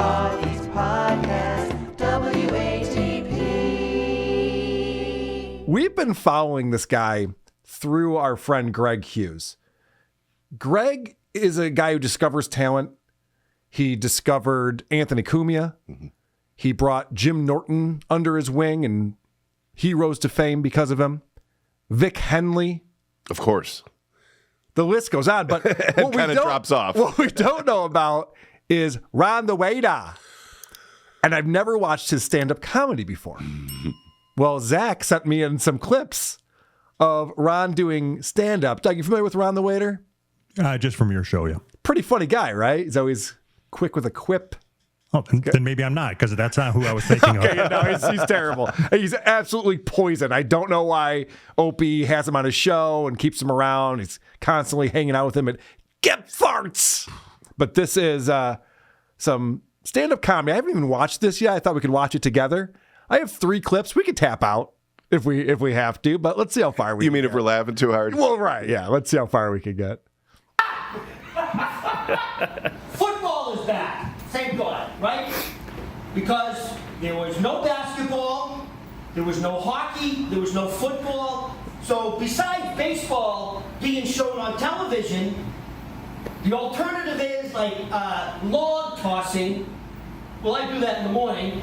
Podcast, WATP. We've been following this guy through our friend Greg Hughes. Greg is a guy who discovers talent. He discovered Anthony Cumia. Mm-hmm. He brought Jim Norton under his wing, and he rose to fame because of him. Vic Henley. Of course. The list goes on, but what kind of drops off. What we don't know about is Ron the Waiter. And I've never watched his stand-up comedy before. Well, Zach sent me in some clips of Ron doing stand-up. Doug, you familiar with Ron the Waiter? Just from your show, yeah. Pretty funny guy, right? He's always quick with a quip. Oh, then maybe I'm not, because that's not who I was thinking of. Okay, no, he's terrible. He's absolutely poison. I don't know why Opie has him on his show and keeps him around. He's constantly hanging out with him at Get Farts. But this is some stand-up comedy. I haven't even watched this yet. I thought we could watch it together. I have 3 clips. We could tap out if we have to, but let's see how far we can get. If we're laughing too hard? Well, right, yeah. Let's see how far we can get. Football is back. Thank God, right? Because there was no basketball, there was no hockey, there was no football. So besides baseball being shown on television, the alternative is like log tossing. Well, I do that in the morning.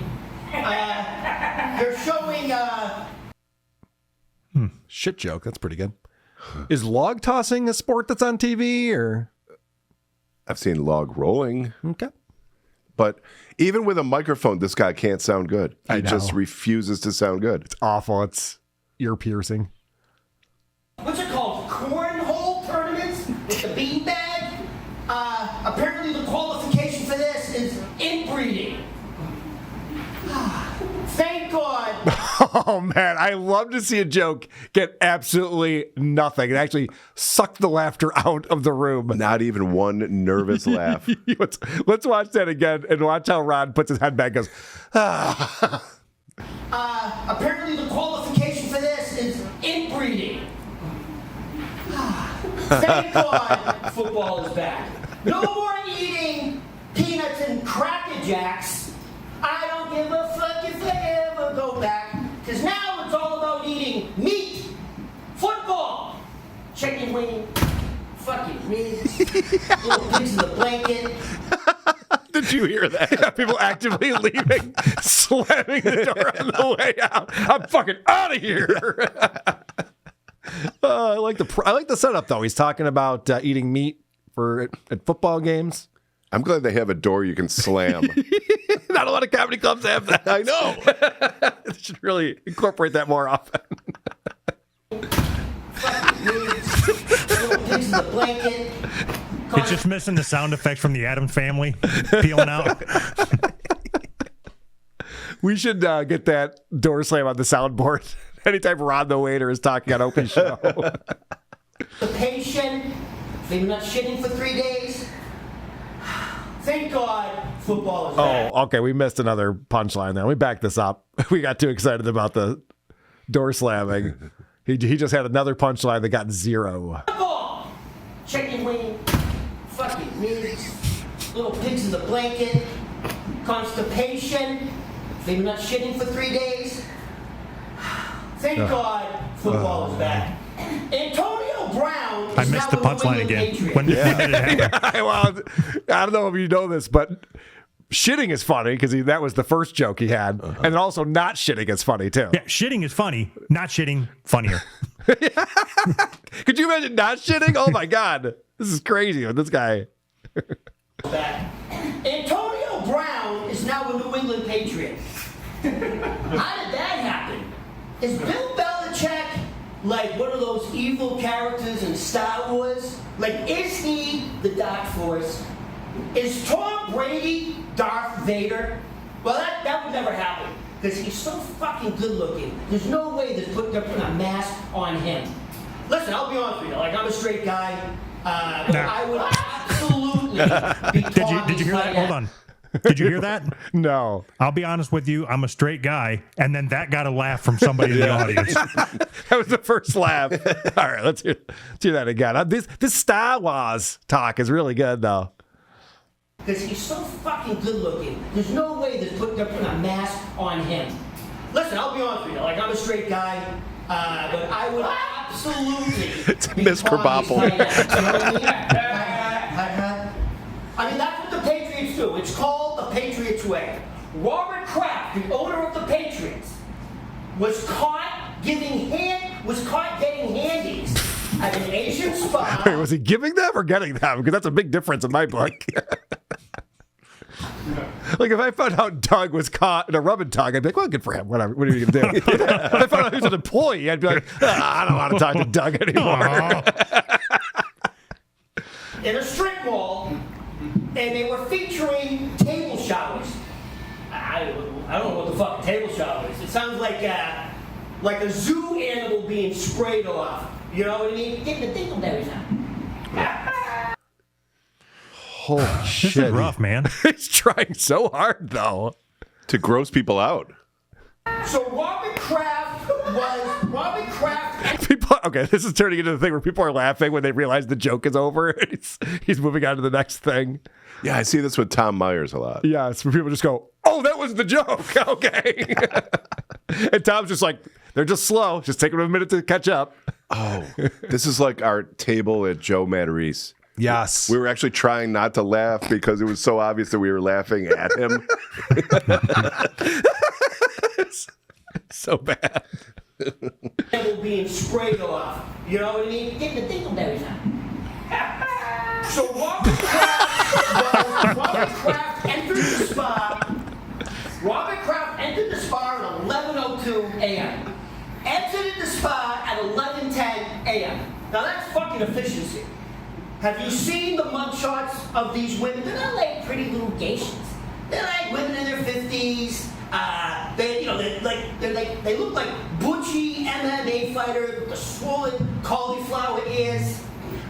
They're showing... Shit joke. That's pretty good. Is log tossing a sport that's on TV, or? I've seen log rolling. Okay. But even with a microphone, this guy can't sound good. He just refuses to sound good. It's awful. It's ear piercing. What's it called? Cornhole tournaments with the beanbag? Apparently the qualification for this is inbreeding. Thank God. Oh, man. I love to see a joke get absolutely nothing and actually suck the laughter out of the room. Not even one nervous laugh. Let's watch that again and watch how Ron puts his head back and goes, Apparently the qualification for this is inbreeding. Thank God football is back. No more eating peanuts and Cracker Jacks. I don't give a fuck if they ever go back. Because now it's all about eating meat, football, chicken wing, fucking ribs, little pigs in the blanket. Did you hear that? yeah, people actively leaving, slamming the door on the way out. I'm fucking out of here. I like the setup, though. He's talking about eating meat at football games. I'm glad they have a door you can slam. Not a lot of comedy clubs have that. I know. They should really incorporate that more often. It's just missing the sound effect from the Addams Family peeling out. We should get that door slam on the soundboard anytime Ron the Waiter is talking on Opie's show. The patient, maybe not shitting for 3 days. Thank God football is back. Oh, okay. We missed another punchline there. We backed this up. We got too excited about the door slamming. He just had another punchline that got 0. Football, chicken wing, fucking ribs, little pigs in the blanket, constipation, maybe not shitting for 3 days. Thank God football is back. Antonio Brown is I missed the punchline again. When did it happen? Well, I don't know if you know this, but shitting is funny because that was the first joke he had. And then also not shitting is funny, too. Yeah, shitting is funny. Not shitting, funnier. Could you imagine not shitting? Oh, my God. This is crazy with this guy. Antonio Brown is now a New England Patriot. How did that happen? Is Bill Belichick like one of those evil characters in Star Wars? Like, is he the Dark Force? Is Tom Brady Darth Vader? Well, that would never happen because he's so fucking good looking. There's no way they're putting a mask on him. Listen, I'll be honest with you. Like, I'm a straight guy. I would absolutely be Did you hear that? Hold on. Did you hear that? No. I'll be honest with you. I'm a straight guy. And then that got a laugh from somebody in the audience. That was the first laugh. All right, let's do that again. This Star Wars talk is really good, though. because he's so fucking good looking. There's no way they're putting a mask on him. Listen, I'll be honest with you. Like, I'm a straight guy, but I would absolutely It's Miss Kerbopple. You know what I mean? I mean, that's what the Patriots do. It's called the Patriots way. Robert Kraft, the owner of the Patriots, was caught getting handies at an Asian spa. Wait, was he giving them or getting them? Because that's a big difference in my book. Like, if I found out Doug was caught in a rub and tug, I'd be like, well, good for him. Whatever. What are you going to do? If I found out he was an employee, I'd be like, I don't want to talk to Doug anymore. In a strip mall, and they were featuring table showers. I don't know what the fuck a table shower is. It sounds like a zoo animal being sprayed off. You know what I mean? Get the dingleberries out. Holy shit. This is rough, man. He's trying so hard, though. To gross people out. So Robert Kraft and People, okay, this is turning into the thing where people are laughing when they realize the joke is over. And he's moving on to the next thing. Yeah, I see this with Tom Myers a lot. Yeah, it's where people just go, oh, that was the joke. Okay. And Tom's just like, they're just slow. Just taking them a minute to catch up. Oh, this is like our table at Joe Matarese. Yes. We were actually trying not to laugh because it was so obvious that we were laughing at him. So bad. animal being sprayed off. You know what I mean? Get the dingleberries out. So Robert Kraft entered the spa. Robert Kraft entered the spa at 11:02 a.m. Exited the spa at 11:10 a.m. Now that's fucking efficiency. Have you seen the mugshots of these women? They're not like pretty little geishas. They're like women in their 50s. They look like butchy MMA fighter with the swollen cauliflower ears.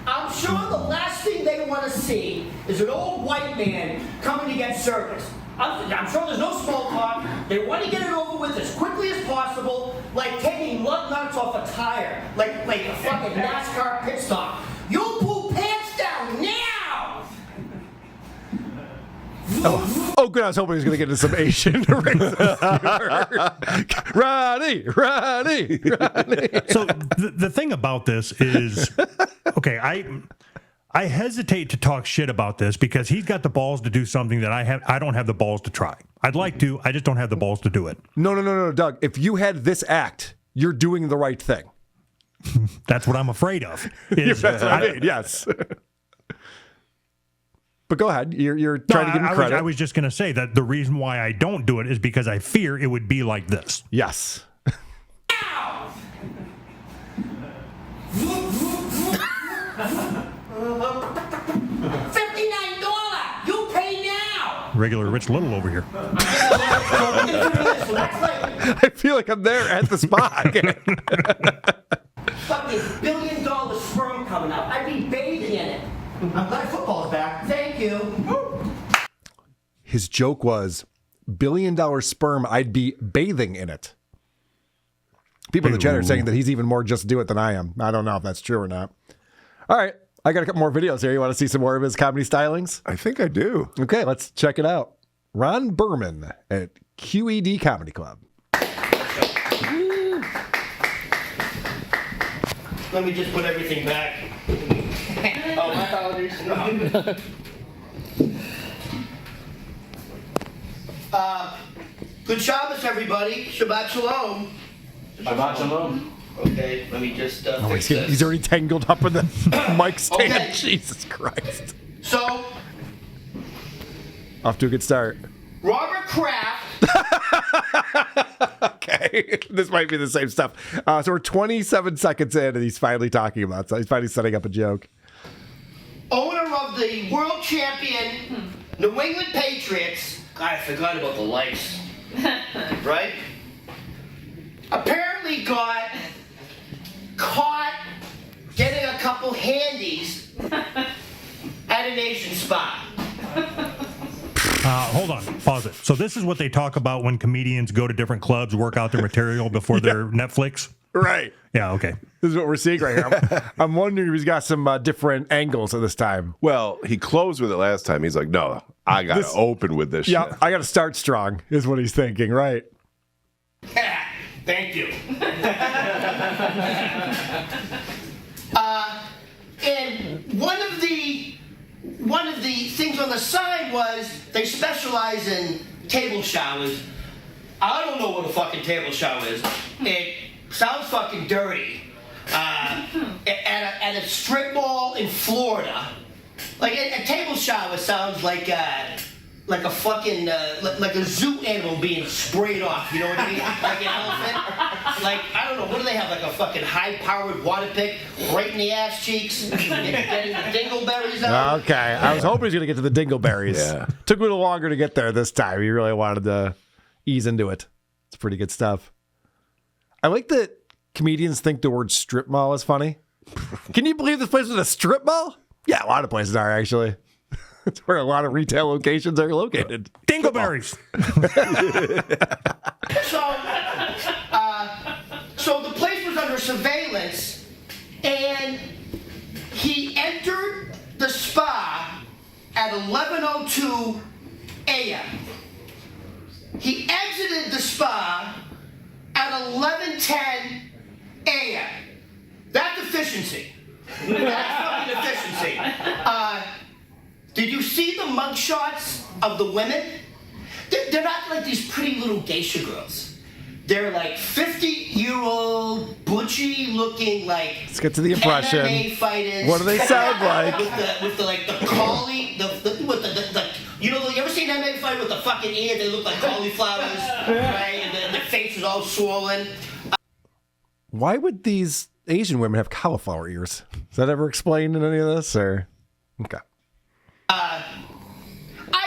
I'm sure the last thing they want to see is an old white man coming to get service. I'm sure there's no small talk. They want to get it over with as quickly as possible, like taking lug nuts off a tire, like a fucking NASCAR pit stop. You pull pants down now! Oh, good. I was hoping he was going to get into some Asian racism. Ronnie. So the thing about this is, okay, I hesitate to talk shit about this because he's got the balls to do something that I don't have the balls to try. I'd like to, I just don't have the balls to do it. No, Doug. If you had this act, you're doing the right thing. That's what I'm afraid of. That's what I mean. Yes. But go ahead. You're trying to give him credit. I was just going to say that the reason why I don't do it is because I fear it would be like this. Yes. $59. You pay now. Regular Rich Little over here. I feel like I'm there at the spot. Fucking $1 billion sperm coming out. I'd be bathing in it. I'm glad football's back. Thank you. His joke was, $1 billion sperm, I'd be bathing in it. People in the chat are saying that he's even more just do it than I am. I don't know if that's true or not. All right. I got a couple more videos here. You want to see some more of his comedy stylings? I think I do. Okay, let's check it out. Ron Berman at QED Comedy Club. Let me just put everything back. Oh, my apologies. Good Shabbos, everybody. Shabbat Shalom. Shabbat Shalom. Okay, let me just fix this. He's already tangled up in the mic stand. Okay. Jesus Christ. So, Off to a good start. Robert Kraft. Okay, this might be the same stuff. So we're 27 seconds in, and he's finally talking about. So he's finally setting up a joke. Owner of the world champion New England Patriots. God, I forgot about the lights. Right? Apparently got caught getting a couple handies at an Asian spa. Hold on, pause it. So this is what they talk about when comedians go to different clubs, work out their material before their Netflix? Right. Yeah, okay. This is what we're seeing right here. I'm wondering if he's got some different angles at this time. Well, he closed with it last time. He's like, no, I got to open with this Yeah, shit. I got to start strong, is what he's thinking, right? Thank you. And one of the things on the sign was they specialize in table showers. I don't know what a fucking table shower is. It sounds fucking dirty. At a strip mall in Florida, like a table shower sounds like a fucking like a zoo animal being sprayed off. You know what I mean? Like an elephant. Like I don't know. What do they have? Like a fucking high-powered water pick right in the ass cheeks, getting the dingleberries out. Okay, I was hoping he was going to get to the dingleberries. Yeah. Took a little longer to get there this time. He really wanted to ease into it. It's pretty good stuff. I like that comedians think the word strip mall is funny. Can you believe this place was a strip mall? Yeah, a lot of places are, actually. It's where a lot of retail locations are located. Dingleberries. So the place was under surveillance, and he entered the spa at 11:02 a.m. He exited the spa at 11:10 a.m. That's efficiency. That's fucking efficiency. Did you see the mugshots of the women? They're not like these pretty little geisha girls. They're like 50-year-old, butchy-looking, like Let's get to the impression. MMA fighters. What do they sound like? With the collie, you know, you ever seen an MMA fight with the fucking ear? They look like cauliflowers, right? And their face is all swollen. Why would these Asian women have cauliflower ears? Is that ever explained in any of this? Or okay. I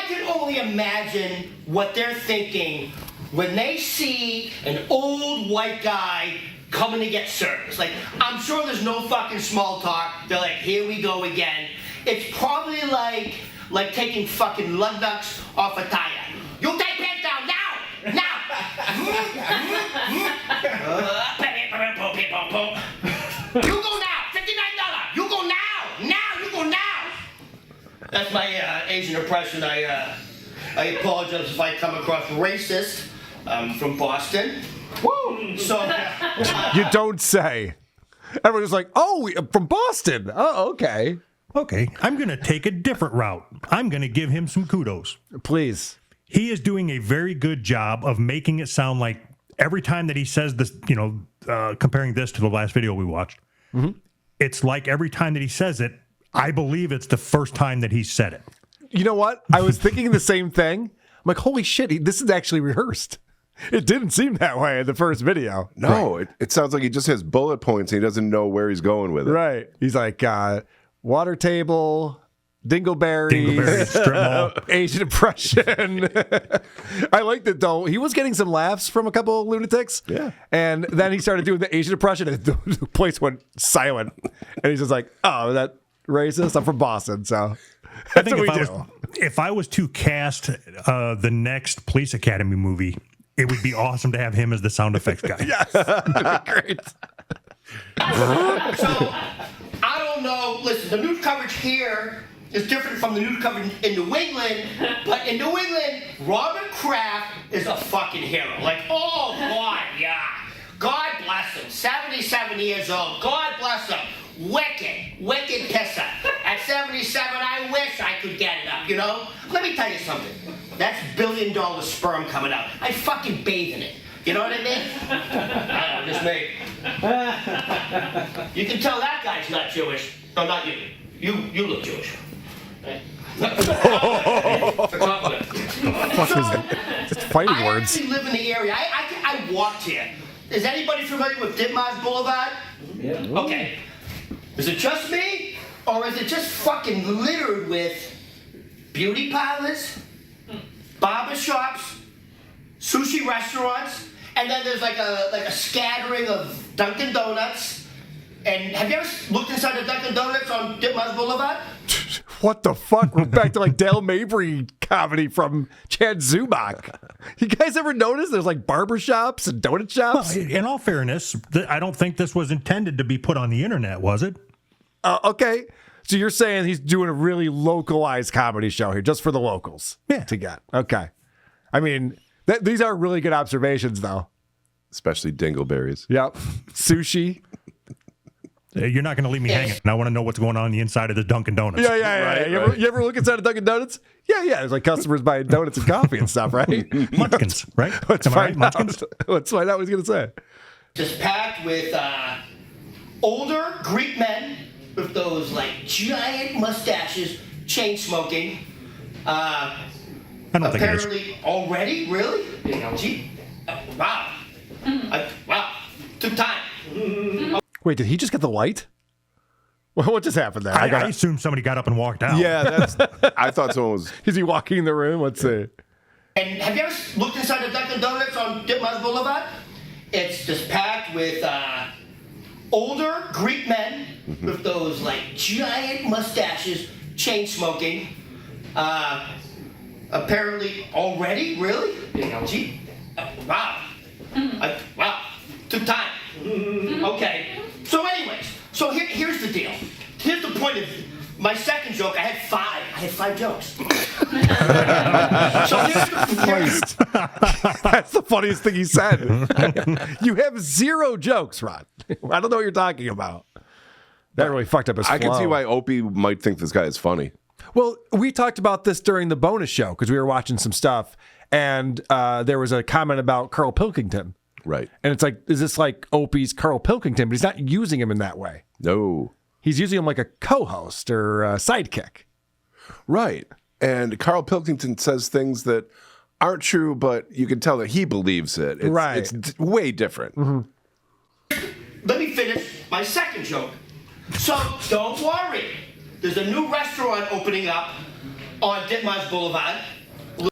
can only imagine what they're thinking when they see an old white guy coming to get service. Like, I'm sure there's no fucking small talk. They're like, here we go again. It's probably like taking fucking lug nuts off a tire. You take pants down now! Now! You go now! $59! You go now! Now! You go now! That's my Asian impression. I apologize if I come across racist. I'm from Boston. Woo! So You don't say. Everyone's like, oh, from Boston. Oh, okay. Okay, I'm going to take a different route. I'm going to give him some kudos. Please. He is doing a very good job of making it sound like every time that he says this, you know, comparing this to the last video we watched, it's like every time that he says it, I believe it's the first time that he said it. You know what? I was thinking the same thing. I'm like, holy shit, this is actually rehearsed. It didn't seem that way in the first video. No, it sounds like he just has bullet points and he doesn't know where he's going with it. Right. He's like, water table, Dingleberry, strip mall. Asian impression. I liked it, though. He was getting some laughs from a couple of lunatics. Yeah. And then he started doing the Asian impression and the place went silent. And he's just like, oh, that racist? I'm from Boston, so I that's think what we do. if I was to cast the next Police Academy movie, it would be awesome to have him as the sound effects guy. Yes. That'd be great. So, I don't know. Listen, the news coverage here is different from the news coverage in New England. But in New England, Robert Kraft is a fucking hero. Like, oh, God, yeah. God bless him. 77 years old. God bless him. Wicked pisser. At 77, I wish I could get it up, you know? Let me tell you something. That's $1 billion sperm coming out. I fucking bathe in it. You know what I mean? I don't know, just me. You can tell that guy's not Jewish. No, not you. You look Jewish. It's fighting I words. actually live in the area. I walked here. Is anybody familiar with Ditmars Boulevard? Yeah. Okay. Is it just me? Or is it just fucking littered with beauty parlors, barber shops, sushi restaurants, and then there's like a scattering of Dunkin' Donuts. And have you ever looked inside a Dunkin' Donuts on Ditmars Boulevard? What the fuck? We're back to like Dale Mabry comedy from Chad Zumach. You guys ever notice there's like barber shops and donut shops? Well, in all fairness, I don't think this was intended to be put on the internet, was it? Okay. So you're saying he's doing a really localized comedy show here, just for the locals to get. Okay. I mean, these are really good observations, though. Especially dingleberries. Yep. Sushi. You're not going to leave me hanging. I want to know what's going on the inside of the Dunkin' Donuts. Yeah. You ever look inside of Dunkin' Donuts? Yeah. There's like customers buying donuts and coffee and stuff, right? Munchkins, right? Let's Am I right? find out. Munchkins? Let's find out what he's going to say. Just packed with older Greek men with those like giant mustaches, chain smoking. I don't think it is. Apparently already, really? Gee, wow. Wow. Took time. Wait, did he just get the light? What just happened there? I assume somebody got up and walked out. Yeah, I thought someone was. Is he walking in the room? Let's see. And have you ever looked inside the Dunkin' Donuts on Ditmas Boulevard? It's just packed with older Greek men with those like giant mustaches, chain smoking. Apparently already, really? Gee, wow. Wow. Took time. Okay. So anyways, here's the deal. Here's the point of my second joke. I had five jokes. So That's the funniest thing he said. You have 0 jokes, Ron. I don't know what you're talking about. That really fucked up his flow. I can see why Opie might think this guy is funny. Well, we talked about this during the bonus show because we were watching some stuff, and there was a comment about Carl Pilkington. Right. And it's like, is this like Opie's Carl Pilkington? But he's not using him in that way. No. He's using him like a co-host or a sidekick. Right. And Carl Pilkington says things that aren't true, but you can tell that he believes it. It's way different. let me finish my second joke. So don't worry. There's a new restaurant opening up on Ditmas Boulevard.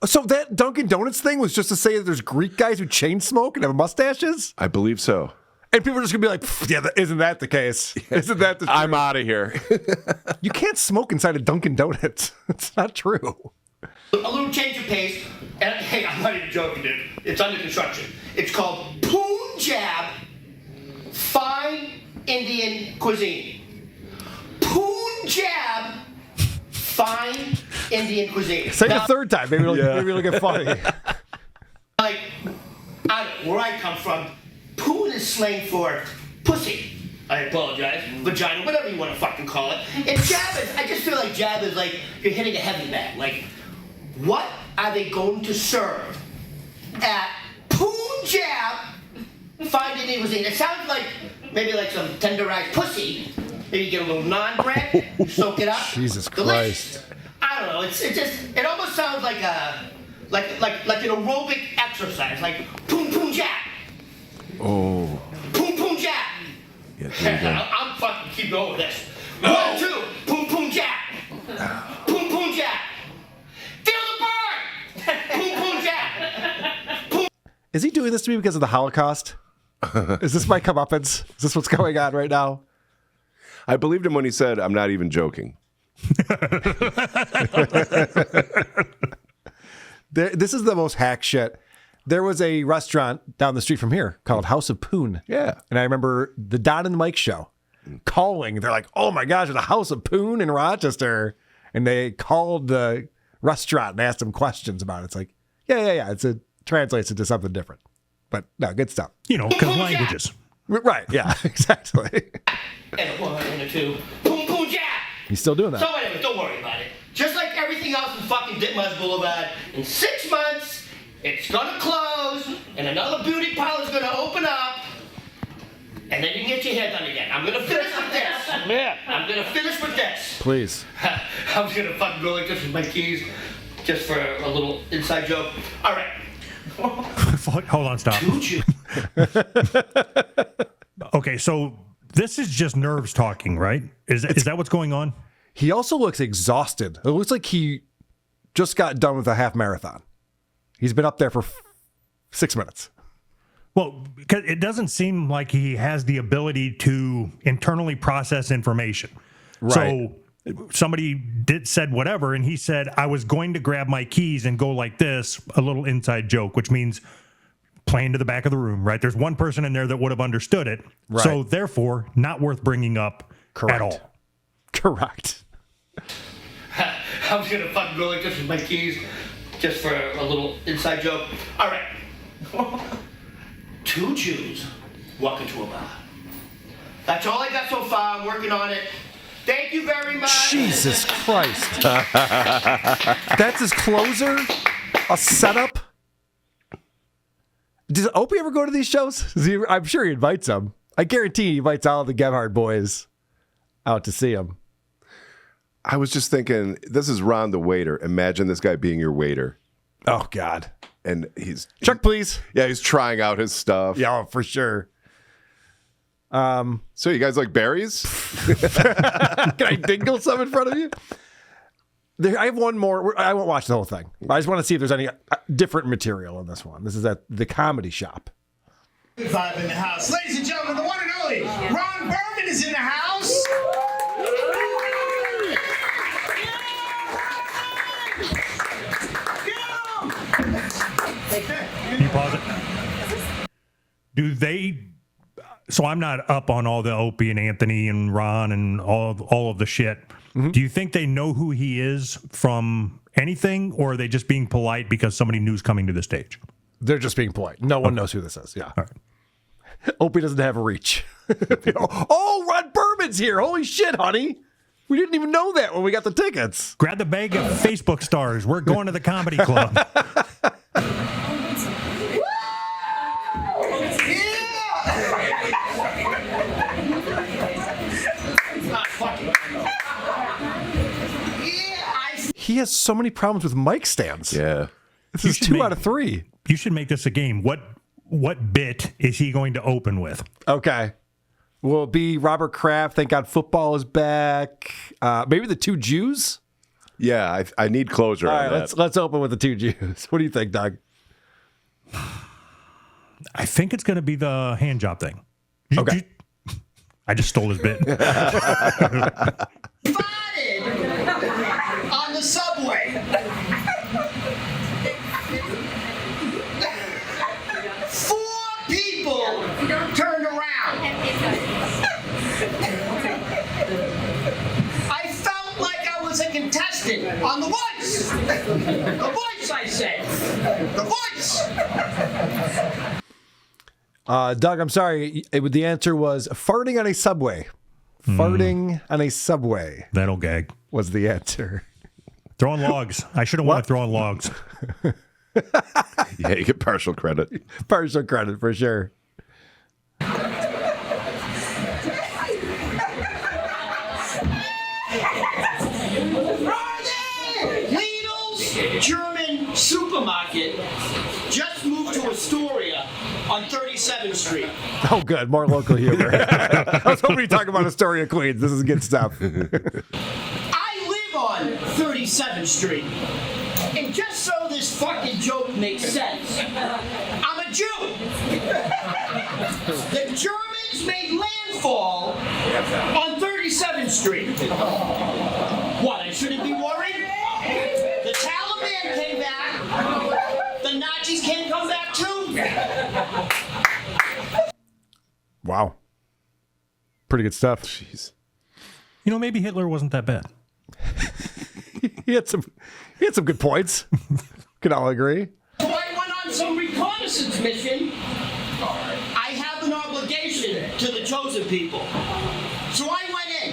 So that Dunkin' Donuts thing was just to say that there's Greek guys who chain smoke and have mustaches? I believe so. And people are just going to be like, yeah, isn't that the case? Isn't that the truth? I'm out of here. You can't smoke inside a Dunkin' Donuts. It's not true. A little change of pace. And hey, I'm not even joking, dude. It's under construction. It's called Punjab Fine Indian Cuisine. Punjab Fine Indian Cuisine. Say it a third time. Maybe it'll get funny. Like, where I come from, poon is slang for pussy. I apologize. Vagina, whatever you want to fucking call it. And jab is, I just feel like jab is like you're hitting a heavy bag. Like, what are they going to serve at Punjab Fine Indian Cuisine? It sounds like maybe like some tenderized pussy. Maybe you get a little naan bread, you soak it up. Jesus Delicious. Christ. I don't know. It almost sounds like like an aerobic exercise, like poon poon jab. Oh. Poon poon jab. Yeah, I'm fucking keep going with this. 1, 2, poon poon jab. Poon poon jab. Feel the burn. Poon poon jab. Is he doing this to me because of the Holocaust? Is this my comeuppance? Is this what's going on right now? I believed him when he said, I'm not even joking. This is the most hack shit. There was a restaurant down the street from here called House of Poon. Yeah. And I remember the Don and Mike show calling. They're like, oh my gosh, there's a House of Poon in Rochester. And they called the restaurant and asked them questions about it. It's like, yeah. It translates into something different. But no, good stuff. You know, because languages. Right, yeah, exactly. And a 1 and a 2. Poon poon jab. He's still doing that. So anyway, don't worry about it. Just like everything else in fucking Ditmas Boulevard, in 6 months, it's gonna close, and another beauty parlor's gonna open up, and then you can get your hair done again. I'm gonna finish with this. I'm gonna finish with this. Please. I was gonna fucking go like this with my keys, just for a little inside joke. All right. Hold on, stop. Okay, so this is just nerves talking, right? Is that what's going on? He also looks exhausted. It looks like he just got done with a half marathon. He's been up there for 6 minutes. Well, because it doesn't seem like he has the ability to internally process information. Right. So somebody said whatever, and he said, I was going to grab my keys and go like this, a little inside joke, which means playing to the back of the room, right? There's one person in there that would have understood it. Right. So therefore, not worth bringing up Correct. at all. Correct. I was gonna fucking go like this with my keys, just for a little inside joke. All right. 2 Jews walk into a bar. That's all I got so far. I'm working on it. Thank you very much. Jesus Christ. That's his closer? A setup? Does Opie ever go to these shows? I'm sure he invites them. I guarantee he invites all the Gebhardt boys out to see him. I was just thinking, this is Ron the waiter. Imagine this guy being your waiter. Oh, God. And he's... Check, please. Yeah, he's trying out his stuff. Yeah, for sure. So you guys like berries? Can I dingle some in front of you? I have one more. I won't watch the whole thing. I just want to see if there's any different material in this one. This is at the Comedy Shop. Vibe in the house. Ladies and gentlemen, the one and only Ron Berman is in the house. Can you pause it? Do they... So I'm not up on all the Opie and Anthony and Ron and all of the shit. Mm-hmm. Do you think they know who he is from anything, or are they just being polite because somebody new's coming to the stage? They're just being polite. No one knows who this is. Yeah. All right. Opie doesn't have a reach. Oh, Ron Berman's here. Holy shit, honey. We didn't even know that when we got the tickets. Grab the bag of Facebook stars. We're going to the comedy club. He has so many problems with mic stands. Yeah. This is 2 out of 3. You should make this a game. What bit is he going to open with? Okay. Will it be Robert Kraft? Thank God football is back. Maybe the 2 Jews? Yeah, I need closure All on right, that. let's open with the 2 Jews. What do you think, Doug? I think it's going to be the hand job thing. Okay. I just stole his bit. Spotted on the subway. 4 people turned around. I felt like I was a contestant on The Voice. The Voice, I said. The Voice. Doug, I'm sorry. The answer was farting on a subway. Farting on a subway That'll gag. was the answer. Throwing logs. I should have won throwing logs. Yeah, you get partial credit. Partial credit for sure. Lidl's German supermarket just moved to Astoria on 37th Street. Oh, good. More local humor. I was hoping you'd talk about Astoria, Queens. This is good stuff. I live on 37th Street. And just so this fucking joke makes sense, I'm a Jew. The Germans made landfall on 37th Street. What, I shouldn't be worried? The Taliban came back. The Nazis can't come back too. Wow. Pretty good stuff. Jeez. You know, maybe Hitler wasn't that bad. He had some good points. Can all agree? So I went on some reconnaissance mission. I have an obligation to the chosen people. So I went in.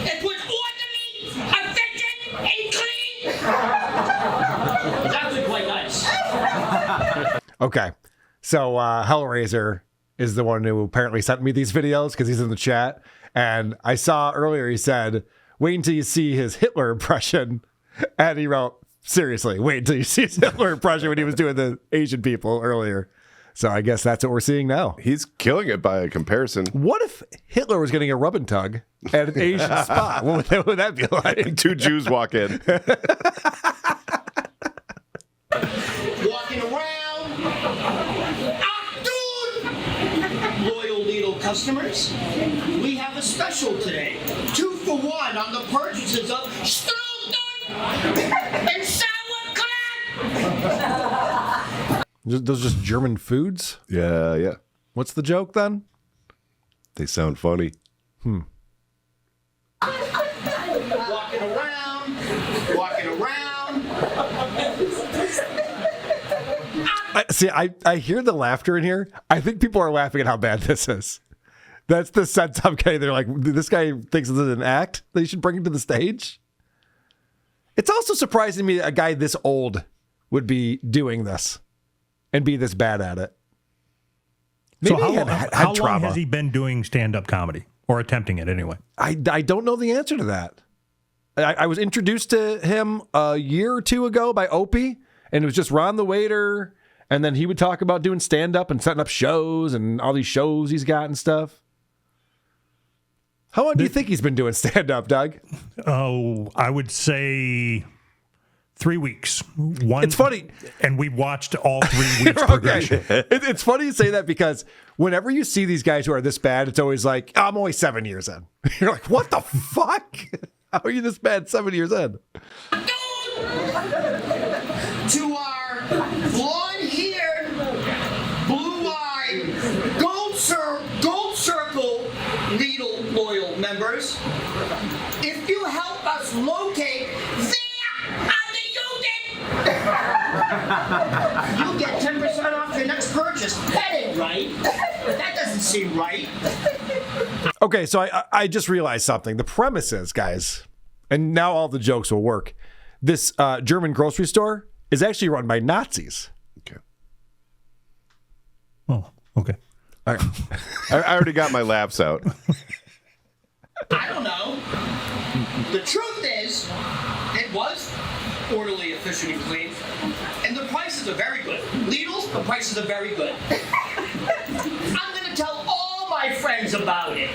It was orderly, efficient, and clean. That was quite nice. Okay. So Hellraiser is the one who apparently sent me these videos because he's in the chat. And I saw earlier he said, wait until you see his Hitler impression. And he wrote, seriously, wait until you see his Hitler impression when he was doing the Asian people earlier. So I guess that's what we're seeing now. He's killing it by a comparison. What if Hitler was getting a rub and tug at an Asian spot? What would that be like? 2 Jews walk in. Walking around. Loyal Lidl customers, we have a special today. 2 for 1 on the purchases of strudel and sauerkraut. Those are just German foods? Yeah. What's the joke then? They sound funny. I hear the laughter in here. I think people are laughing at how bad this is. That's the sense I'm getting. They're like, this guy thinks this is an act that you should bring him to the stage. It's also surprising to me that a guy this old would be doing this and be this bad at it. Maybe so he had how trauma. long has he been doing stand-up comedy? Or attempting it anyway? I don't know the answer to that. I was introduced to him a year or two ago by Opie, and it was just Ron the Waiter, and then he would talk about doing stand-up and setting up shows and all these shows he's got and stuff. How long do you think he's been doing stand-up, Doug? Oh, I would say 3 weeks. It's funny. And we watched all 3 weeks progression. It's funny you say that because whenever you see these guys who are this bad, it's always like, I'm only 7 years in. You're like, what the fuck? How are you this bad 7 years in? To our blonde-haired, blue-eyed, gold circle Needle loyal members, if you help us locate you'll get 10% off your next purchase. That ain't right. That doesn't seem right. Okay, so I just realized something. The premise is, guys, and now all the jokes will work. This German grocery store is actually run by Nazis. Okay. Oh, okay. I already got my laughs out. I don't know. The truth is, it was orderly, efficient, and clean. And the prices are very good. Lidl's, the prices are very good. I'm going to tell all my friends about it.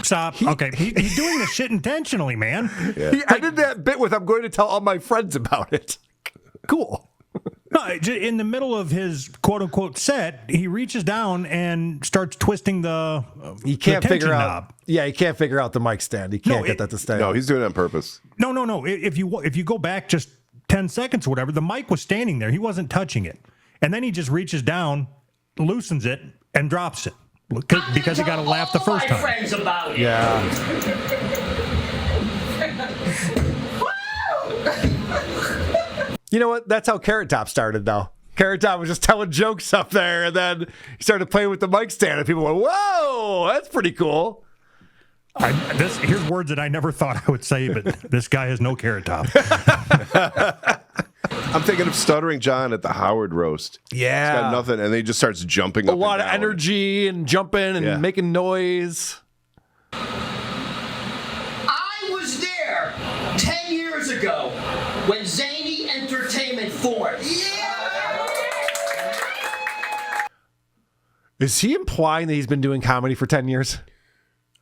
Stop. Okay. He's doing this shit intentionally, man. Yeah. I did that bit with, I'm going to tell all my friends about it. Cool. No, in the middle of his quote-unquote set, he reaches down and starts twisting the He can't the figure tension out. knob. Yeah, he can't figure out the mic stand. He can't get that to stay. No, he's doing it on purpose. No. If you go back just 10 seconds or whatever, the mic was standing there. He wasn't touching it. And then he just reaches down, loosens it, and drops it. Because he got to laugh the first time. My friends about it. Yeah. You know what? That's how Carrot Top started, though. Carrot Top was just telling jokes up there, and then he started playing with the mic stand, and people went, whoa, that's pretty cool. Here's words that I never thought I would say, but this guy has no Carrot Top. I'm thinking of Stuttering John at the Howard roast. Yeah. He's got nothing, and then he just starts jumping up A lot and of down. energy and jumping and making noise. I was there 10 years ago when Zany Entertainment formed. Is he implying that he's been doing comedy for 10 years?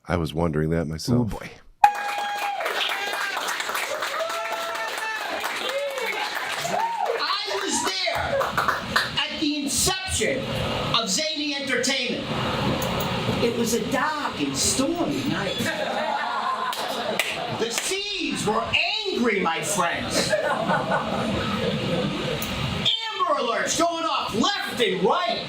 I was wondering that myself. Oh, boy. I was there at the inception of Zany Entertainment. It was a dark and stormy night. The seas were angry, my friends. Amber alerts going off left and right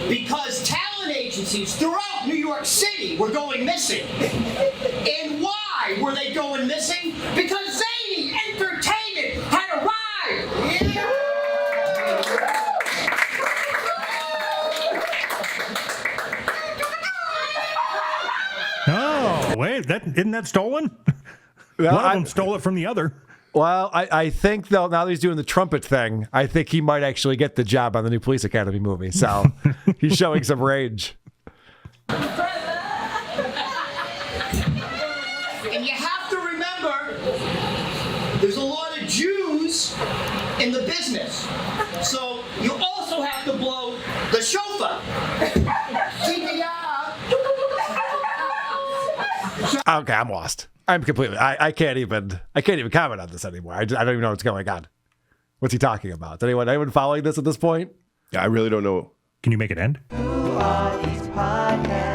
because talent agencies throughout New York City were going missing. And why were they going missing? Because Zany Entertainment had arrived. Oh, wait, isn't that stolen? Well, One of them stole it from the other. Well, I think, though, now that he's doing the trumpet thing, I think he might actually get the job on the new Police Academy movie. So he's showing some rage. And you have to remember, there's a lot of Jews in the business. So you also have to blow the shofar. Okay, I'm lost. I'm completely. I can't even comment on this anymore. I don't even know what's going on. What's he talking about? Is anyone following this at this point? Yeah, I really don't know. Can you make it end? Who are these podcasts?